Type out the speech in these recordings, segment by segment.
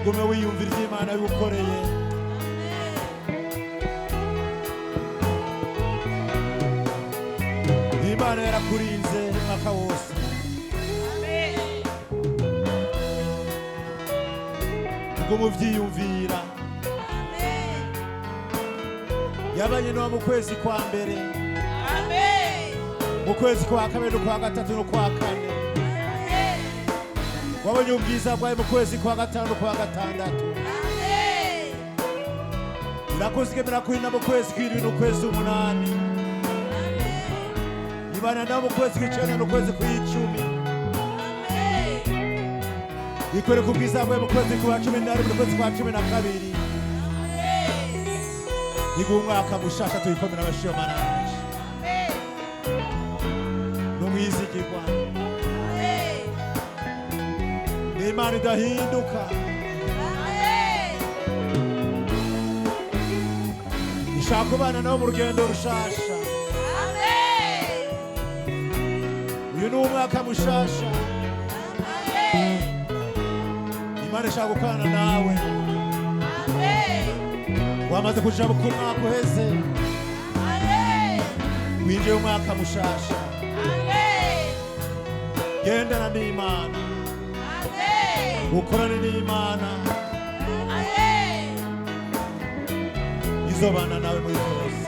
ugume wiyumvira ibyo Imana yagukoreye. Imana yarakurinze umwaka wose. Ugume uvyiyumvira. Yabanye no mu kwezi kwa mbere. Mu kwezi kwa kabiri no kwa gatatu no kwa kane. Wabonye ubwiza bwawe mu kwezi kwa gatanu no kwa gatandatu. Urakoze kurinda mu kwezi kw'indwi no kwezi umunani. Ibana nawe mu kwezi kw'icenda no kwezi kw'icumi. Ikwereka ubwiza bwawe mu kwezi kwa cumi na rimwe no kwezi kwa cumi na kabiri. Iguha umwaka mushasha tuyikomera abashiyomananje. N'umwizigirwa. Ni Imana idahinduka. Ishaka kubana nawe mu rugendo rushasha. Uyu ni umwaka mushasha. Imana ishaka gukorana nawe. Wamaze kuja mu mwaka uheze. Winjiye umwaka mushasha. Gendana n'Imana. Ukorane n'Imana. Izobana nawe muri byose.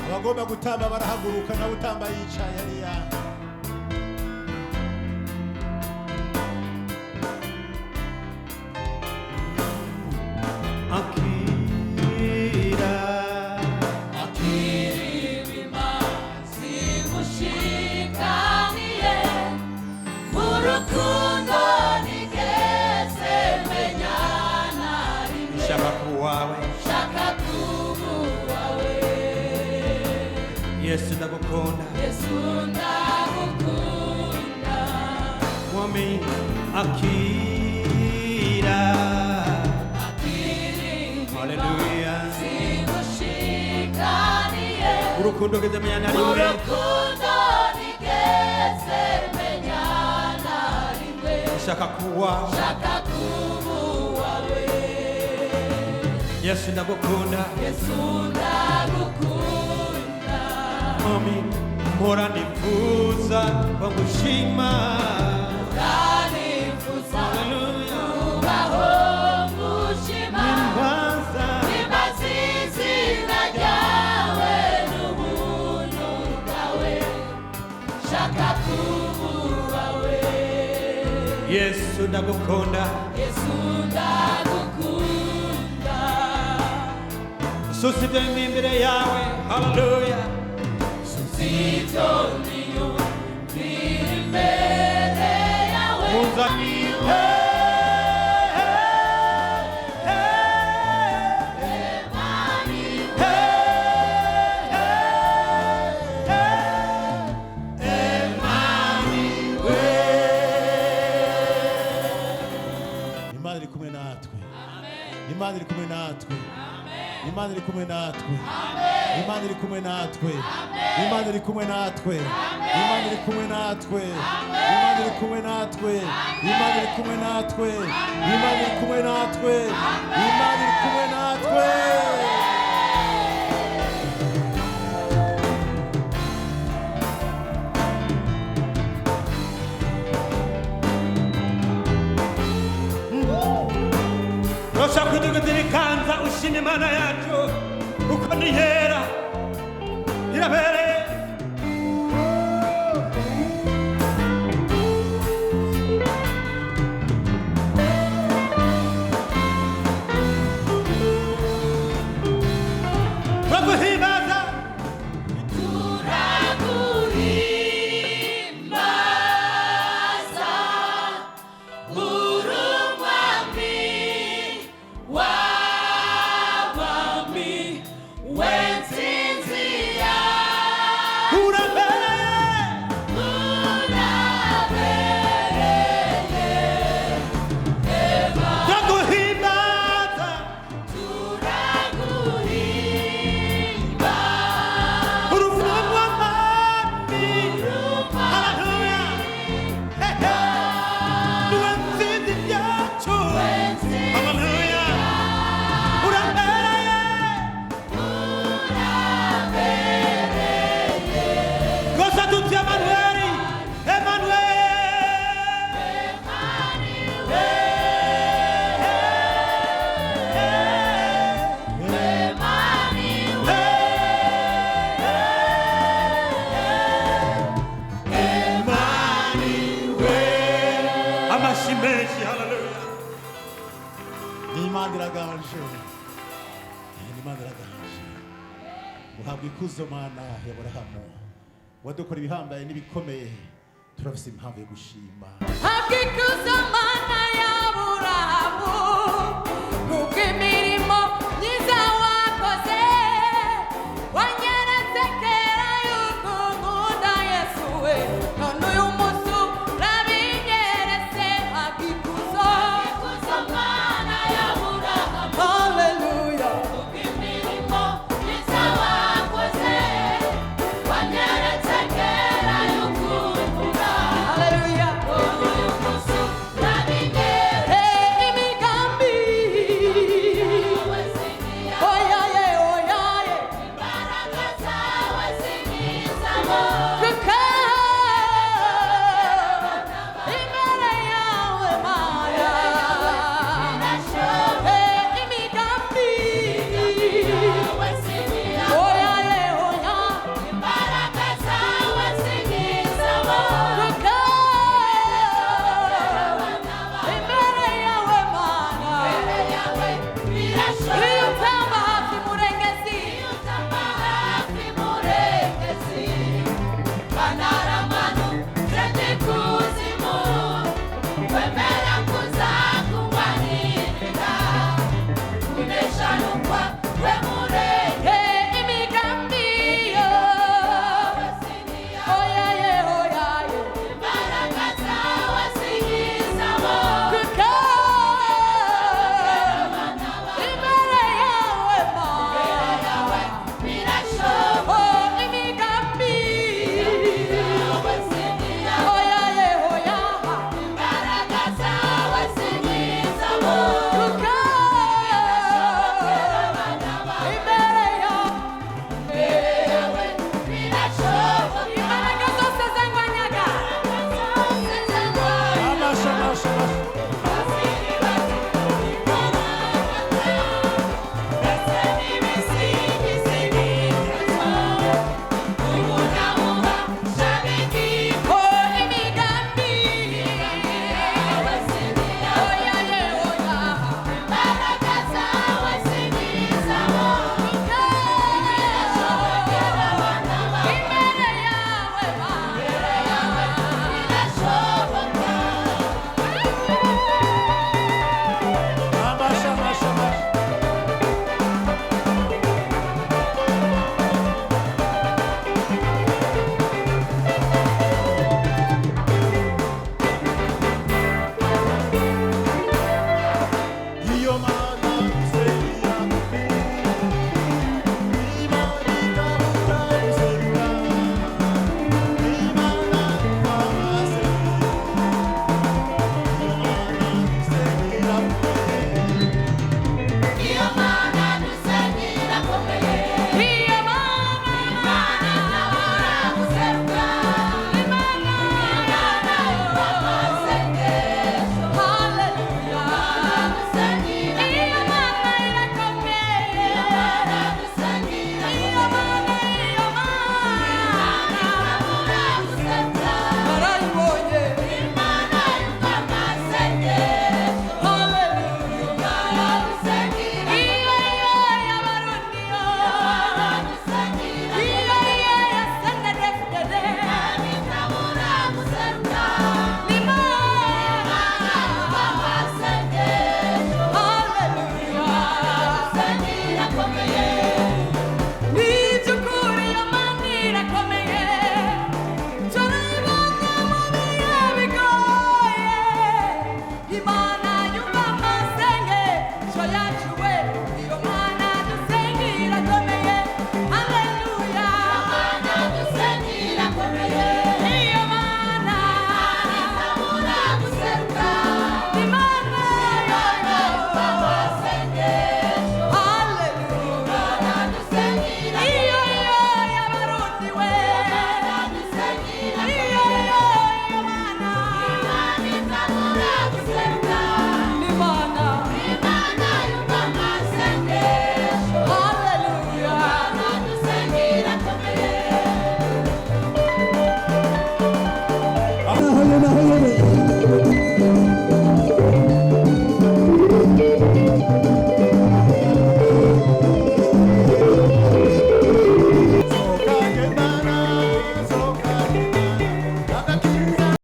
Abagomba gutamba barahaguruka nawe utamba yicaye hariya. Yesu ndagukunda. Mwami akira. Hallelujah. Urukundo geze meyana liwe. Urukundo nigeze shaka kuwa wawe Yesu ndagukunda Mami mpora nifuza bagushima kubaho ngushima imbazi izina ryawe n'ubuntu bwawe shaka kuba wawe Yesu ndagukunda susite imbere yawe haleluya susito niyo imbere yawe Imana iri kumwe natwe. Imana iri kumwe natwe. Imana iri kumwe natwe. Imana iri kumwe natwe. Imana iri kumwe natwe. Imana iri kumwe natwe. Imana iri kumwe natwe. Imana iri kumwe natwe. Imana iri kumwe natwe. Imana iri kumwe natwe. Rosha kudugudirikana ushine Imana yacu uko ni hera irabereye baguhimbaza amashimeshyi haleluya Imana iraganje. Imana iraganje. Uhabwa ikuzo Mana ya Aburahamu. Wadukora ibihambaye n'ibikomeye. Turafise impamvu yo gushima. Habwa ikuzo Mana ya Aburahamu.